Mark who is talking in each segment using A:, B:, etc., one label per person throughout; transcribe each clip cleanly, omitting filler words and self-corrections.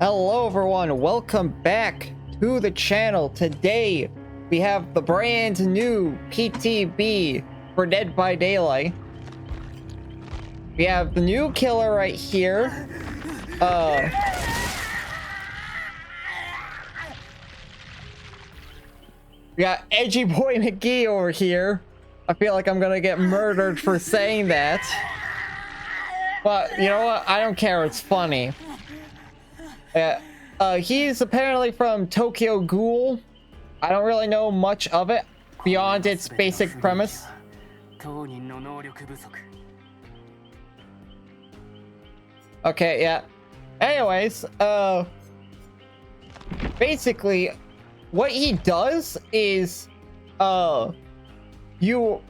A: Hello everyone, welcome back to the channel. Today we have the brand new PTB for Dead by Daylight. We have the new killer right here. We got Edgy Boy McGee over here. I feel like I'm gonna get murdered for saying that. But you know what? I don't care, it's funny. He's apparently from Tokyo Ghoul. I don't really know much of it beyond its basic premise. Okay, yeah. Anyways, basically, what he does is, you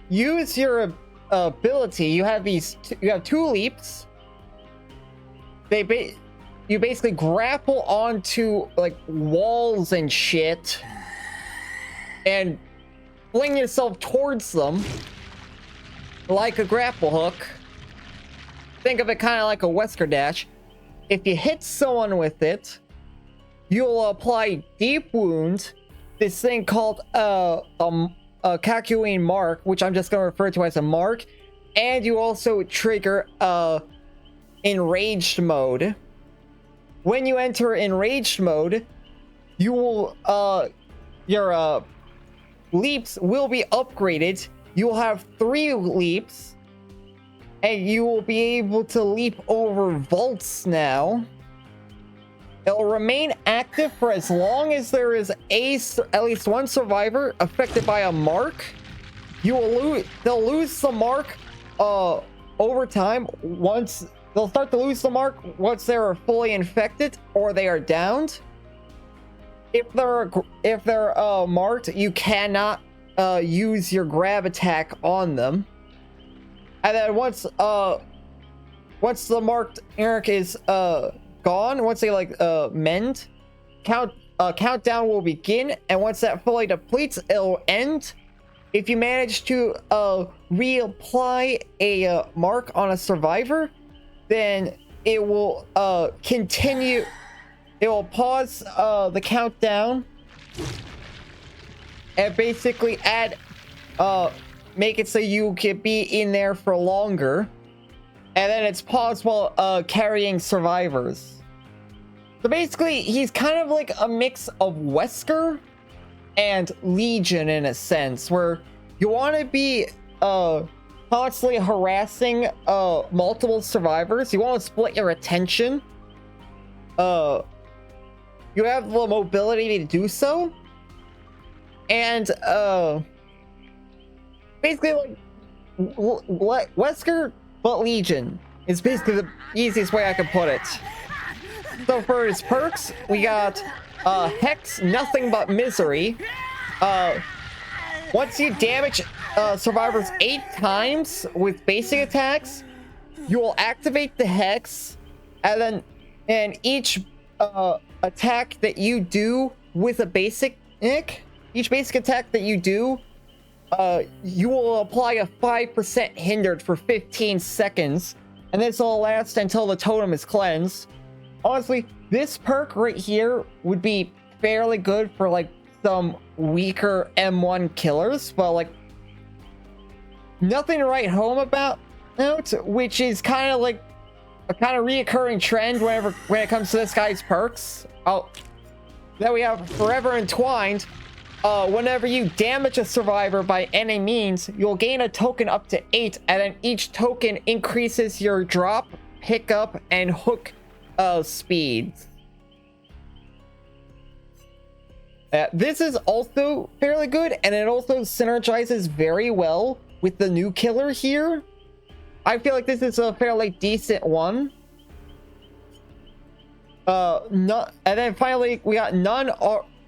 A: use your ability. You have two leaps. You basically grapple onto like walls and shit and fling yourself towards them like a grapple hook. Think of it kind of like a Wesker dash. If you hit someone with it, you'll apply deep wound, this thing called a Kakuin mark, which I'm just going to refer to as a mark, and you also trigger enraged mode. When you enter enraged mode, you will your leaps will be upgraded. You will have 3 leaps, and you will be able to leap over vaults now. It will remain active for as long as there is at least one survivor affected by a mark. They'll lose the mark over time. They'll start to lose the mark once they're fully infected or they are downed. If they're marked, you cannot use your grab attack on them. And then once the marked Eric is gone, once they mend, countdown will begin, and once that fully depletes, it'll end. If you manage to reapply a mark on a survivor, then it will continue. It will pause the countdown and basically make it so you can be in there for longer, and then it's paused while carrying survivors. So basically, he's kind of like a mix of Wesker and Legion in a sense, where you want to be constantly harassing multiple survivors. You want to split your attention. You have the mobility to do so, and basically like Wesker but Legion is basically the easiest way I could put it. So for his perks, we got Hex, Nothing But Misery. Once you damage survivors 8 times with basic attacks, you will activate the Hex, and each attack that you do with a basic attack that you do, you will apply a 5% hindered for 15 seconds, and this will last until the totem is cleansed. Honestly, this perk right here would be fairly good for like some weaker M1 killers, but like nothing to write home about, which is kind of like a kind of reoccurring trend when it comes to this guy's perks. Then we have Forever Entwined. Whenever you damage a survivor by any means, you'll gain a token up to 8, and then each token increases your drop, pickup, and hook speeds. This is also fairly good, and it also synergizes very well with the new killer here. I feel like this is a fairly decent one. And then finally, we got None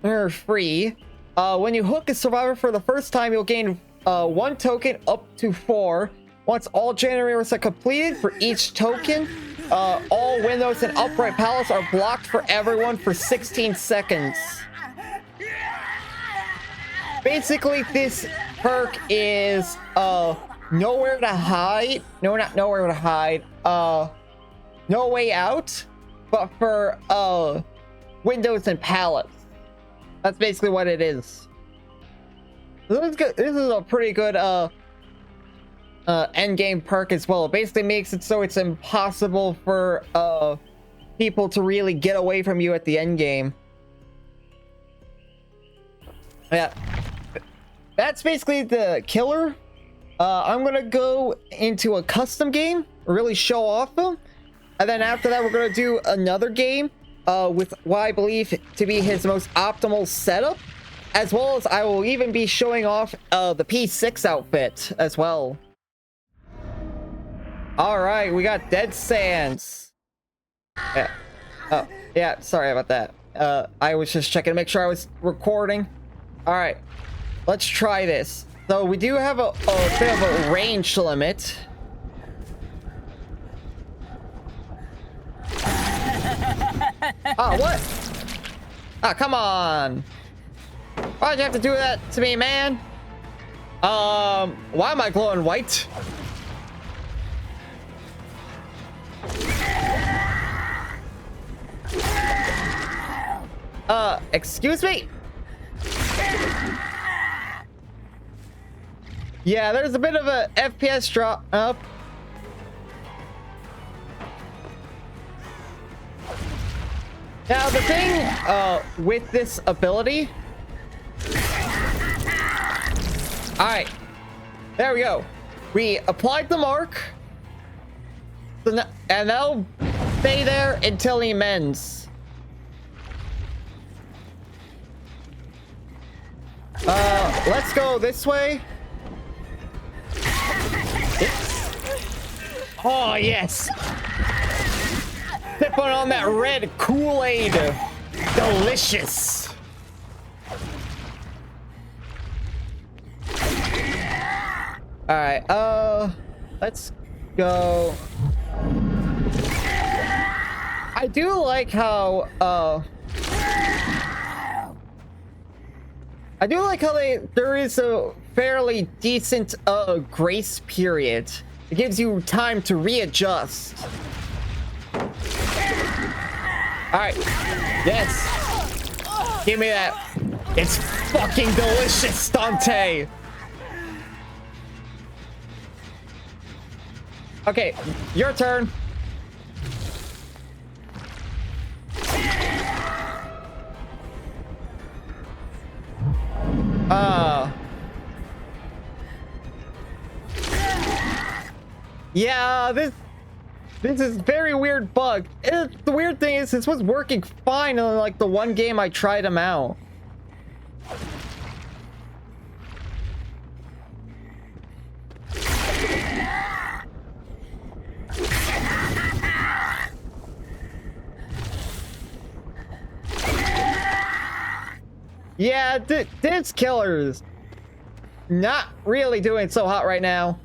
A: Are Free. When you hook a survivor for the first time, you'll gain 1 token up to 4. Once all generators are completed for each token, all windows and upright pallets are blocked for everyone for 16 seconds. Basically, this perk is nowhere to hide. No, not nowhere to hide. No Way Out. but for windows and pallets. That's basically what it is. This is a pretty good end game perk as well. It basically makes it so it's impossible for people to really get away from you at the end game. Yeah, that's basically the killer. I'm gonna go into a custom game, really show off them, and then after that we're gonna do another game with what I believe to be his most optimal setup, as well as I will even be showing off the P6 outfit as well. All right, we got Dead Sands. Yeah. Oh, yeah, sorry about that. I was just checking to make sure I was recording. All right, let's try this. So we do have a bit of a range limit. Oh, what? Ah, come on. Why'd you have to do that to me, man? Why am I glowing white? Excuse me? Yeah, there's a bit of a FPS drop up. Now the thing with this ability. Alright. There we go. We applied the mark. And that'll stay there until he mends. Let's go this way. Oh, yes. Sipping on that red Kool-Aid. Delicious. All right, let's go. I do like how, there is a fairly decent, grace period. It gives you time to readjust. All right. Yes. Give me that. It's fucking delicious, Dante. Okay, your turn. Yeah, this is very weird bug. The weird thing is this was working fine on like the one game I tried him out. Yeah, this killer's not really doing so hot right now.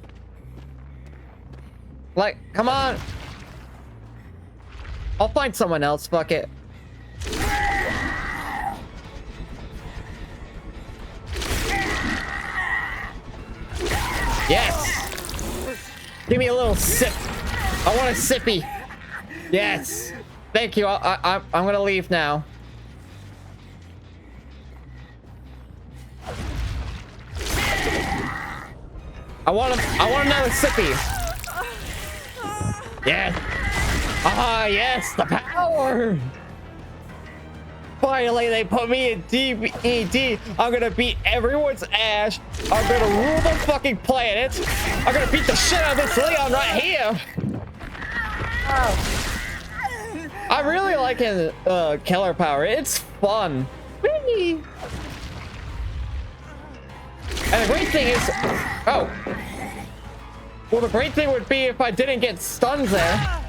A: Like, come on. I'll find someone else, fuck it. Yes. Give me a little sip. I want a sippy. Yes. Thank you. I'm gonna leave now. I want another sippy. Yeah. Ah, yes, the power. Finally, they put me in DBED. I'm gonna beat everyone's ass. I'm gonna rule the fucking planet. I'm gonna beat the shit out of this Leon right here. I'm really liking killer power. It's fun. Whee! And the great thing is, oh, well, the great thing would be if I didn't get stunned there.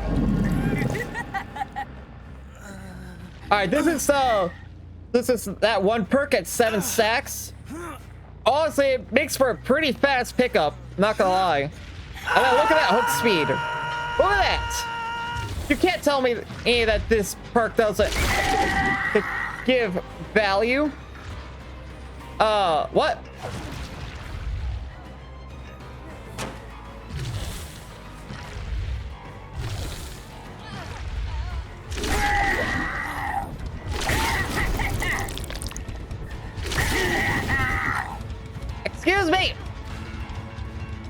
A: All right, this is that one perk at 7 stacks. Honestly, it makes for a pretty fast pickup. Not gonna lie. And then look at that hook speed. Look at that. You can't tell me that this perk doesn't give value. What?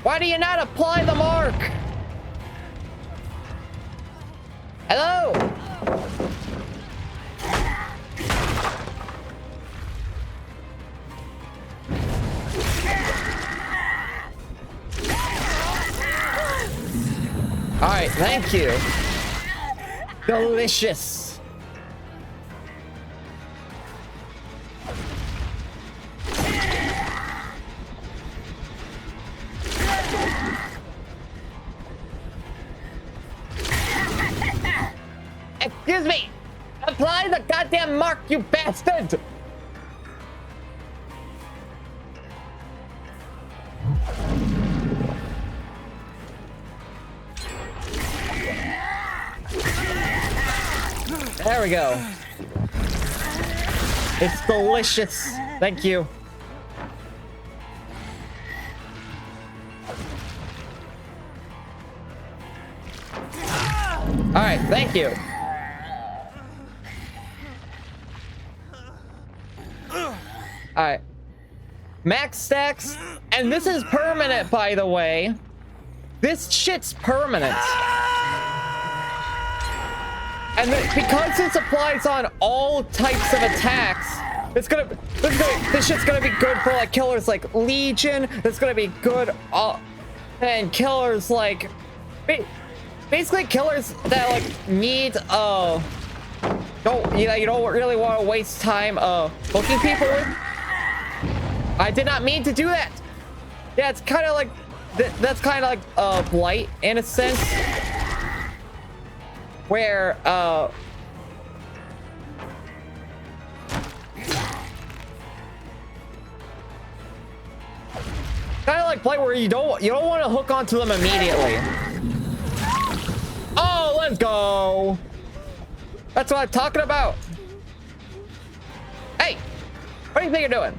A: Why do you not apply the mark? Hello? Alright, thank you. Delicious. Excuse me! Apply the goddamn mark, you bastard! There we go. It's delicious. Thank you. All right, thank you. All right. Max stacks, and this is permanent, by the way. This shit's permanent. And because this applies on all types of attacks, this shit's gonna be good for like killers like Legion. It's gonna be good, and killers like basically killers that like need you don't really want to waste time hooking people with. I did not mean to do that. Yeah, it's kind of like that's kind of like Blight in a sense. Where kind of like play where you don't want to hook onto them immediately. Oh, let's go. That's what I'm talking about. Hey, what do you think you're doing?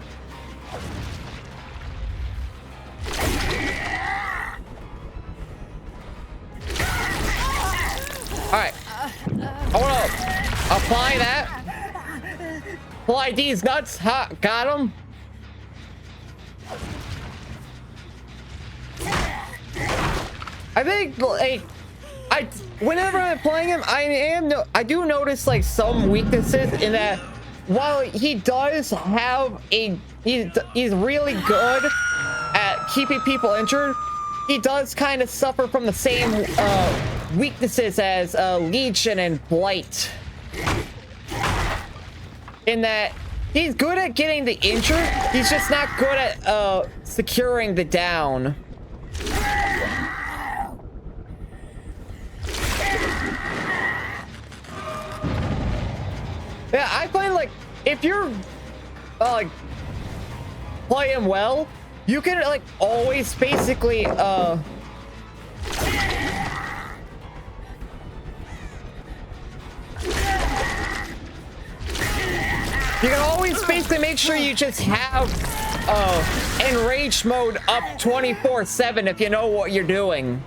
A: All right, I want to apply that. Apply these nuts. Ha, got him. I think like whenever I'm playing him, I do notice like some weaknesses in that. While he does have he's really good at keeping people injured, he does kind of suffer from the same weaknesses as Legion and Blight. In that he's good at getting the injured, he's just not good at securing the down. Yeah, I find like if you're like playing well, you can like always basically you can always basically make sure you just have enraged mode up 24/7 if you know what you're doing.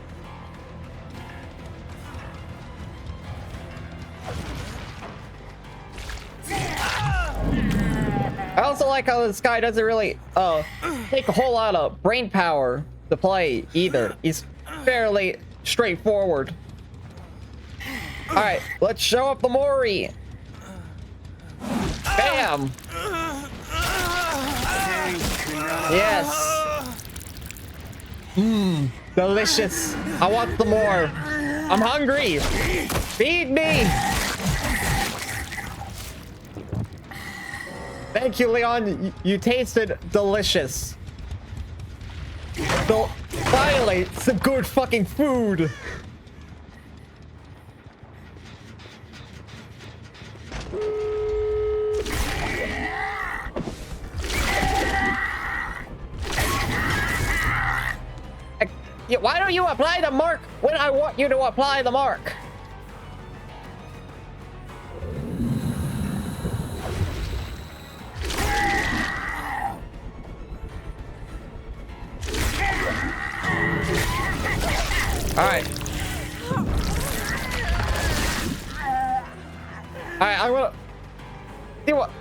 A: I also like how this guy doesn't really take a whole lot of brain power to play either. He's fairly straightforward. All right, let's show up the Mori. Bam! Yes. Mmm, delicious. I want some more. I'm hungry. Feed me. Thank you, Leon. You tasted delicious. So, finally, some good fucking food. Why don't you apply the mark when I want you to apply the mark? All right. All right, I'm gonna see what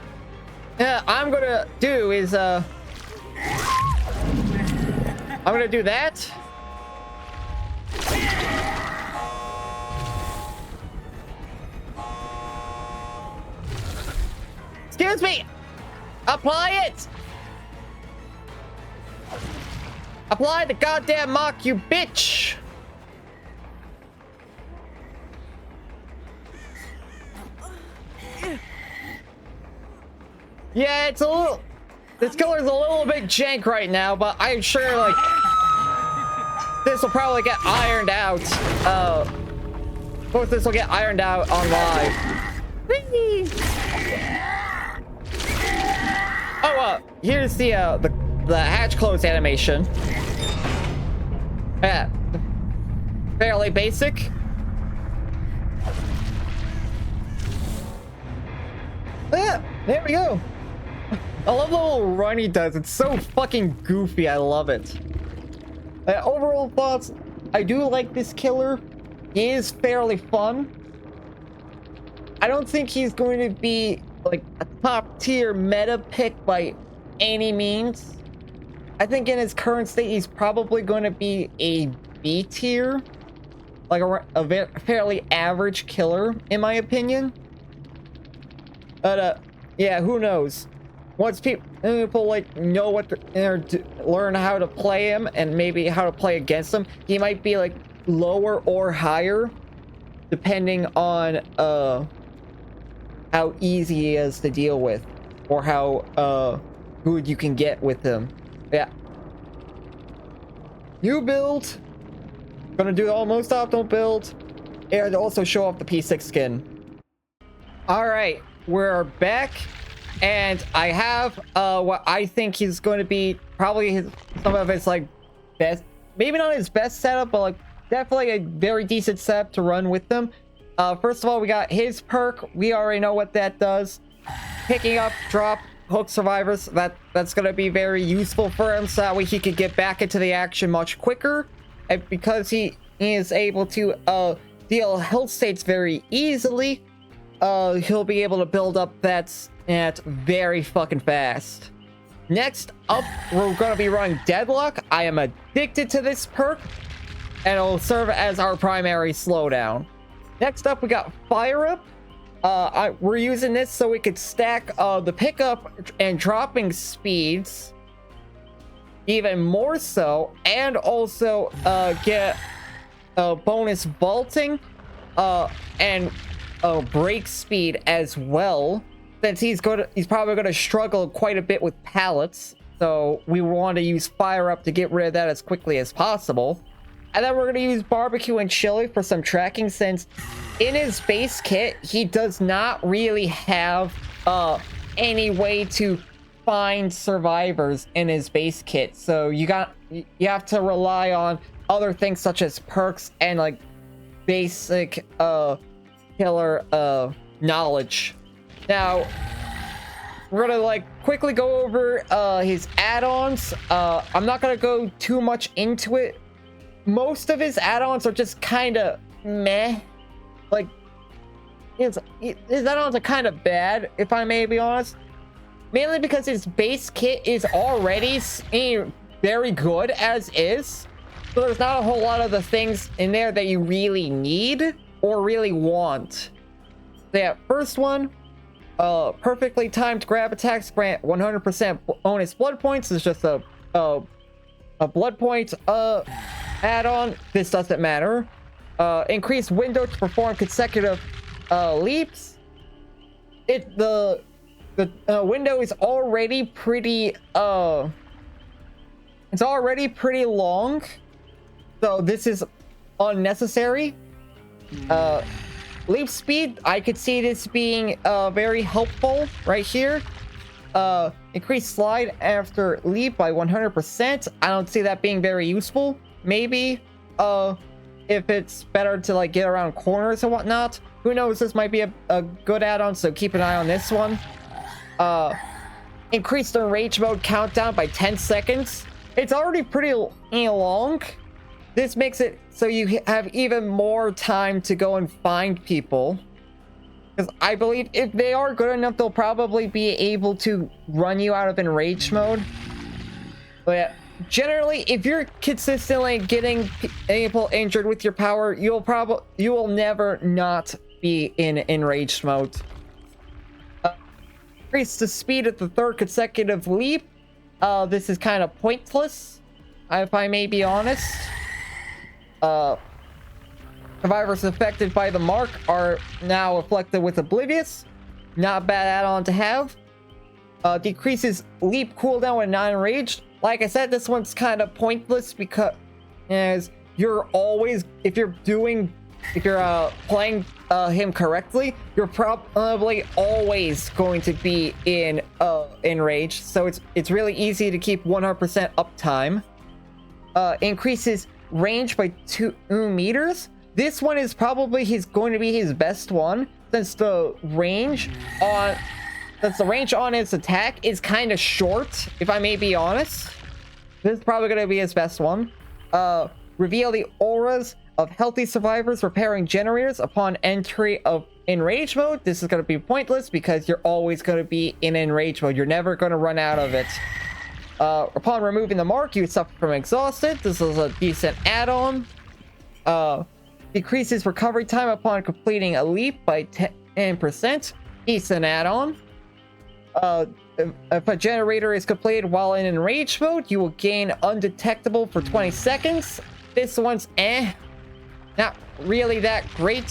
A: I'm gonna do is I'm gonna do that. Excuse me! Apply it! Apply the goddamn mock, you bitch! Yeah, it's a little... This killer's a little bit jank right now, but I'm sure, like... This will probably get ironed out. Of course, this will get ironed out on live. Oh, here's the hatch close animation. Yeah, fairly basic. Yeah, there we go. I love the little run he does. It's so fucking goofy. I love it. Overall thoughts, I do like this killer. He is fairly fun. I don't think he's going to be like a top tier meta pick by any means. I think in his current state, he's probably going to be a B tier, like a fairly average killer, in my opinion. But yeah, who knows? Once people like know what learn how to play him and maybe how to play against him, he might be like lower or higher, depending on how easy he is to deal with, or how good you can get with him. Yeah. New build. Gonna do almost optimal build, and also show off the P6 skin. All right, we're back. And I have what I think he's going to be probably some of his like best, maybe not his best setup, but like definitely a very decent setup to run with them. First of all, we got his perk. We already know what that does. Picking up, drop, hook survivors. That's going to be very useful for him, so that way he could get back into the action much quicker. And because he is able to deal health states very easily, he'll be able to build up that stat very fucking fast. Next up, we're going to be running Deadlock. I am addicted to this perk, and it'll serve as our primary slowdown. Next up, we got Fire Up. We're using this so we could stack the pickup and dropping speeds even more so, and also get bonus vaulting and break speed as well, since he's probably going to struggle quite a bit with pallets, so we want to use Fire Up to get rid of that as quickly as possible. And then we're going to use Barbecue and Chili for some tracking, since in his base kit he does not really have any way to find survivors in his base kit, so you have to rely on other things such as perks and like basic killer knowledge. Now we're gonna like quickly go over his add-ons. I'm not gonna go too much into it. Most of his add-ons are just kind of meh. Like his add-ons are kind of bad, if I may be honest, mainly because his base kit is already very good as is, so there's not a whole lot of the things in there that you really need or really want. So yeah, first one, perfectly timed grab attacks grant 100% bonus blood points. Is just a blood point add-on. This doesn't matter. Increased window to perform consecutive leaps. The window is already pretty it's already pretty long, so this is unnecessary. Leap speed, I could see this being very helpful right here. Increased slide after leap by 100%. I don't see that being very useful. Maybe if it's better to like get around corners and whatnot. Who knows, this might be a good add-on, so keep an eye on this one. Increase the rage mode countdown by 10 seconds. It's already pretty long. This makes it so you have even more time to go and find people, because I believe if they are good enough, they'll probably be able to run you out of enraged mode. But generally, if you're consistently getting people injured with your power, you will never not be in enraged mode. Increase the speed at the third consecutive leap. This is kind of pointless, if I may be honest. Survivors affected by the mark are now afflicted with Oblivious. Not a bad add-on to have. Decreases leap cooldown when non-enraged. Like I said, this one's kind of pointless because as you're always, if you're playing him correctly, you're probably always going to be in enraged. So it's really easy to keep 100% uptime. Increases range by 2 meters. This one is probably going to be his best one, since the range on its attack is kind of short, if I may be honest. This is probably going to be his best one. Reveal the auras of healthy survivors repairing generators upon entry of enraged mode. This is going to be pointless because you're always going to be in enraged mode. You're never going to run out of it. Upon removing the mark, you suffer from exhausted. This is a decent add-on. Decreases recovery time upon completing a leap by 10%. Decent add-on. If a generator is completed while in enraged mode, you will gain undetectable for 20 seconds. This one's not really that great.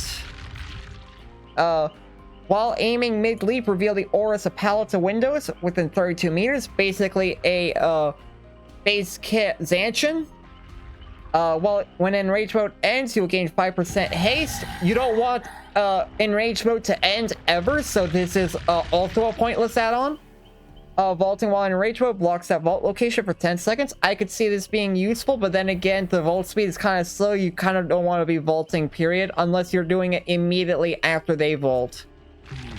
A: While aiming mid-leap, reveal the auras of pallets of windows within 32 meters. Basically a base kit Zancian. When enraged mode ends, you'll gain 5% haste. You don't want enraged mode to end ever, so this is also a pointless add-on. Vaulting while in enraged mode blocks that vault location for 10 seconds. I could see this being useful, but then again, the vault speed is kind of slow. You kind of don't want to be vaulting, period, unless you're doing it immediately after they vault.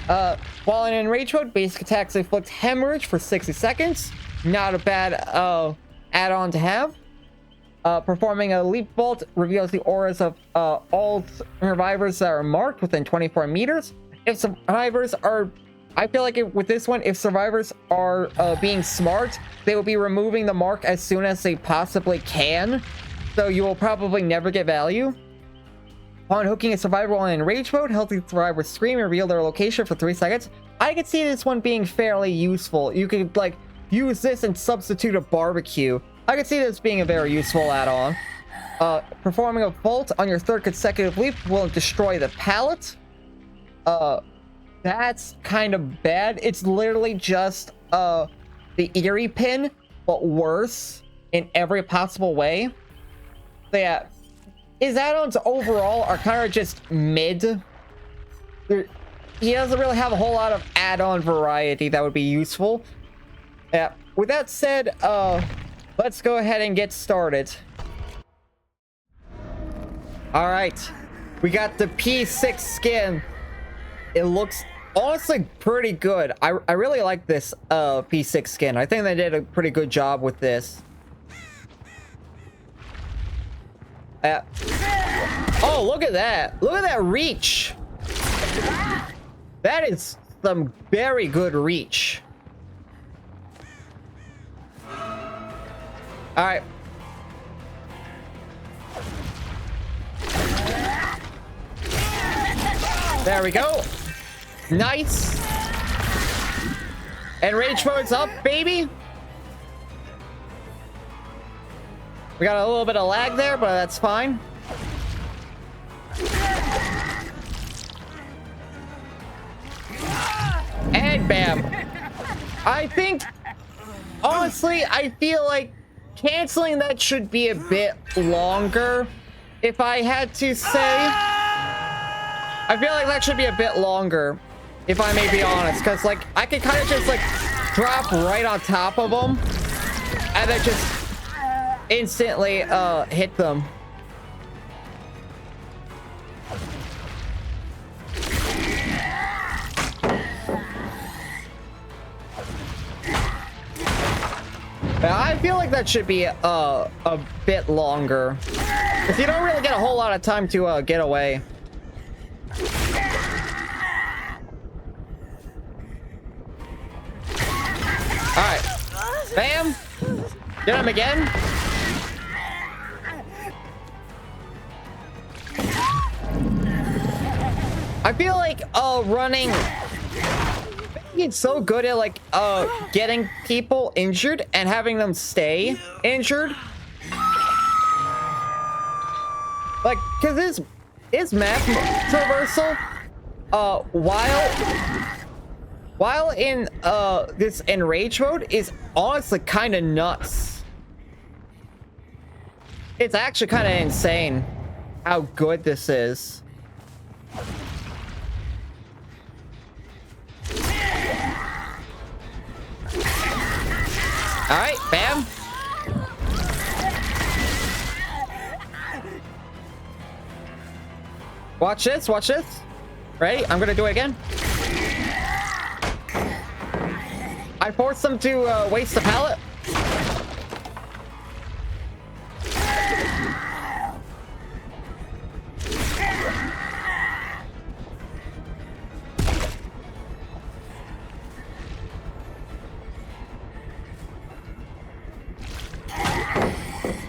A: While in enraged mode, basic attacks inflict hemorrhage for 60 seconds. Not a bad add-on to have. Performing a leap vault reveals the auras of all survivors that are marked within 24 meters. If survivors are... I feel like with this one, if survivors are being smart, they will be removing the mark as soon as they possibly can. So you will probably never get value. Upon hooking a survivor while in rage mode, healthy survivors scream and reveal their location for 3 seconds. I could see this one being fairly useful. You could like use this and substitute a barbecue. I could see this being a very useful add-on. Performing a vault on your third consecutive leap will destroy the pallet. That's kind of bad. It's literally just the Eerie pin, but worse in every possible way. So yeah, his add-ons overall are kind of just mid. He doesn't really have a whole lot of add-on variety that would be useful. Yeah, with that said, let's go ahead and get started. All right, we got the P6 skin. It looks honestly pretty good. I really like this P6 skin. I think they did a pretty good job with this. Oh, look at that. Look at that reach. That is some very good reach. All right. There we go. Nice. And rage mode's up, baby. We got a little bit of lag there, but that's fine. And bam. I think, honestly, I feel like canceling that should be a bit longer, if I had to say. I feel like that should be a bit longer, if I may be honest, because like I could kind of just like drop right on top of them and then just instantly hit them. I feel like that should be a bit longer, because you don't really get a whole lot of time to get away. Alright. Bam. Get him again. I feel like running, it's so good at like getting people injured and having them stay injured. Like, cause this map traversal, while in this enrage mode is honestly kind of nuts. It's actually kind of insane how good this is. All right, bam. Watch this, watch this. Ready? I'm gonna do it again. I forced them to waste the pallet.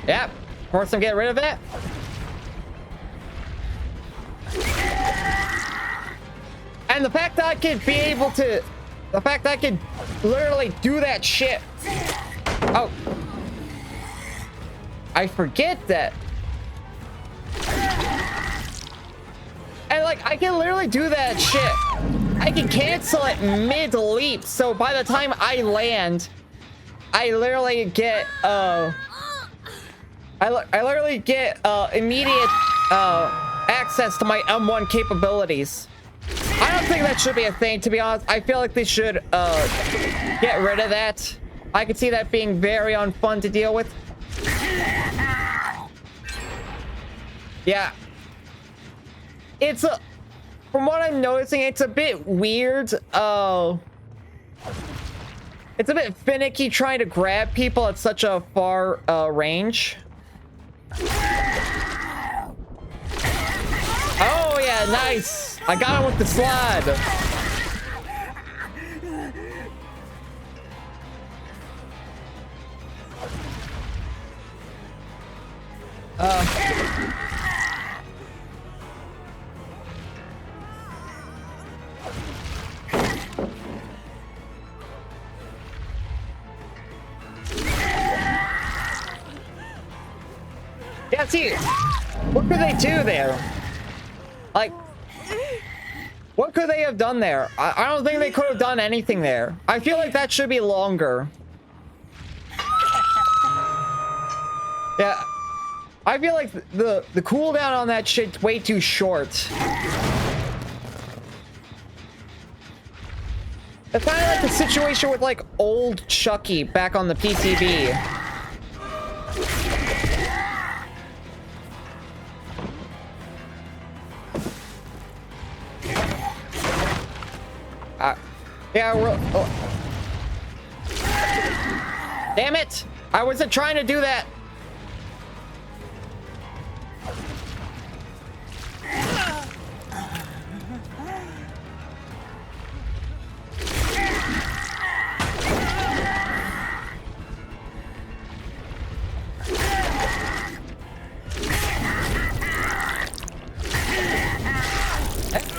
A: Yep, force them to get rid of it. And the fact that I could be able to, the fact that I could literally do that shit. Oh, I forget that. And like, I can literally do that shit. I can cancel it mid-leap. So by the time I land, I literally get, I literally get immediate access to my M1 capabilities. I don't think that should be a thing, to be honest. I feel like they should get rid of that. I could see that being very unfun to deal with. Yeah. It's a, from what I'm noticing, it's a bit weird. It's a bit finicky trying to grab people at such a far range. Oh yeah, nice. I got him with the slide. Yeah, see, what could they do there? Like, what could they have done there? I don't think they could have done anything there. I feel like that should be longer. Yeah, I feel like the cooldown on that shit's way too short. It's kind of like the situation with like old Chucky back on the PCB. Yeah, damn it! I wasn't trying to do that.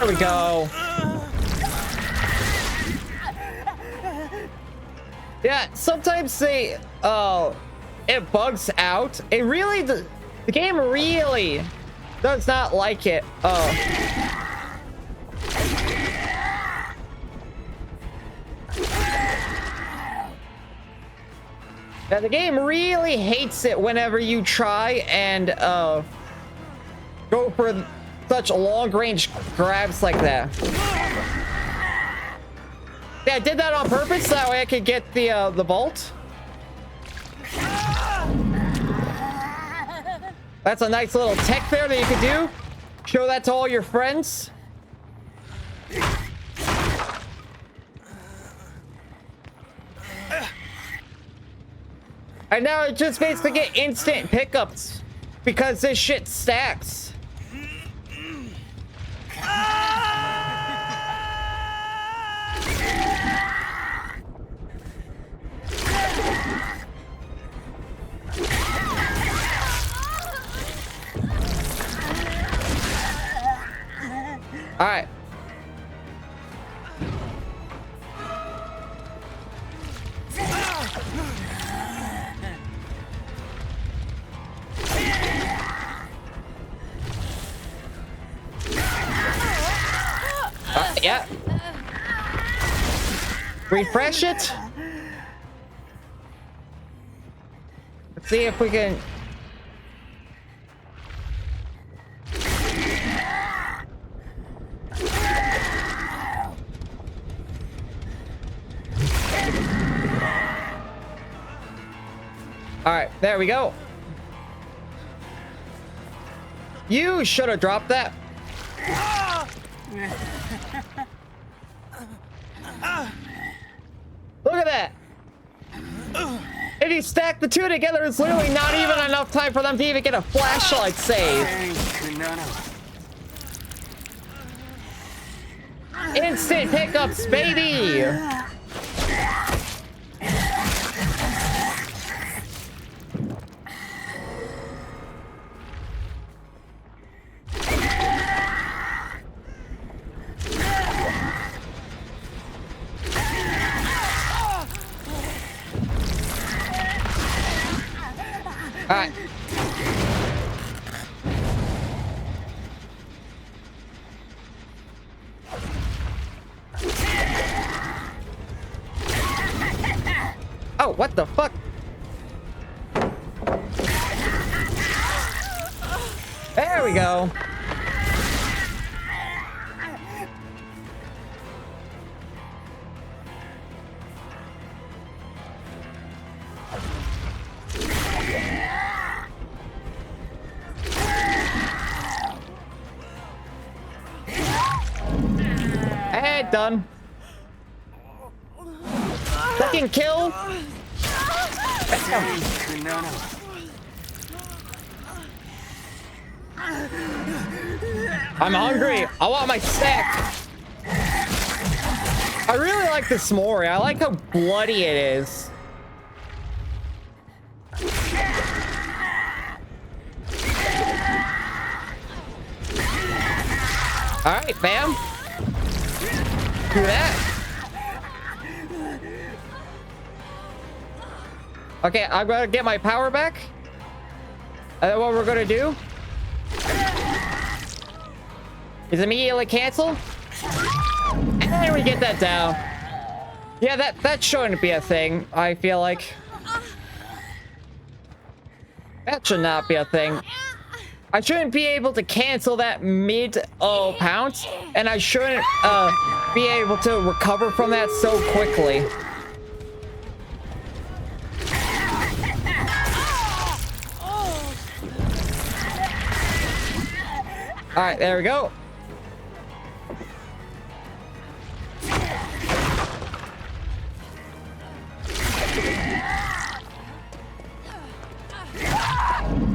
A: There we go. Yeah, sometimes they, it bugs out. It really, the game really does not like it. Yeah, the game really hates it whenever you try and, go for such long-range grabs like that. Yeah, I did that on purpose, that way I could get the vault. That's a nice little tech there that you could do. Show that to all your friends. And now it just basically get instant pickups because this shit stacks. All right. Yeah. Refresh it. Let's see if we can. All right, there we go. You should have dropped that. Look at that. If you stack the two together, it's literally not even enough time for them to even get a flashlight save. Instant pickups, baby. All right. Oh, what the fuck? There we go. Hey, done. Second kill. Let's go. I'm hungry. I want my stack. I really like this Mori. I like how bloody it is. All right, fam. Do that. Okay, I'm gonna get my power back. And then what we're gonna do is immediately cancel. And we get that down. Yeah, that shouldn't be a thing, I feel like. That should not be a thing. I shouldn't be able to cancel that mid pounce, and I shouldn't be able to recover from that so quickly. All right, there we go.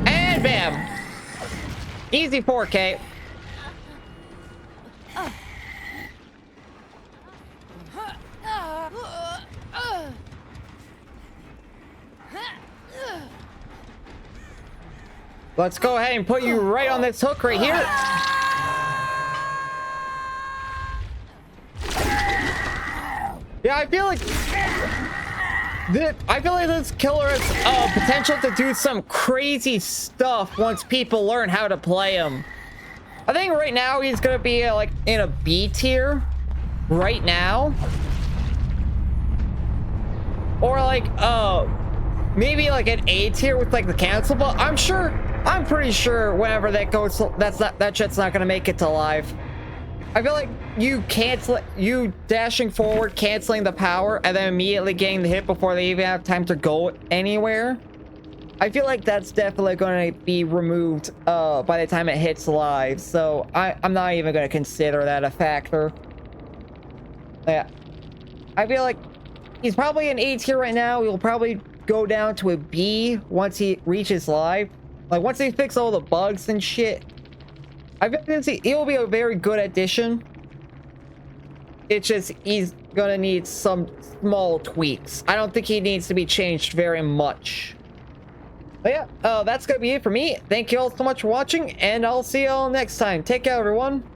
A: And bam. Easy 4K. Let's go ahead and put you right on this hook right here. Yeah, I feel like this killer has potential to do some crazy stuff once people learn how to play him. I think right now he's gonna be like in a B tier right now, or like maybe like an A tier with like the cancel. But I'm pretty sure whenever that goes, that shit's not gonna make it to live. I feel like you dashing forward, canceling the power, and then immediately getting the hit before they even have time to go anywhere. I feel like that's definitely going to be removed by the time it hits live. So I'm not even going to consider that a factor. Yeah, I feel like he's probably an A tier right now. He'll probably go down to a B once he reaches live. Like once they fix all the bugs and shit. I think he'll be a very good addition. It's just he's gonna need some small tweaks. I don't think he needs to be changed very much. But yeah, that's gonna be it for me. Thank you all so much for watching, and I'll see you all next time. Take care, everyone.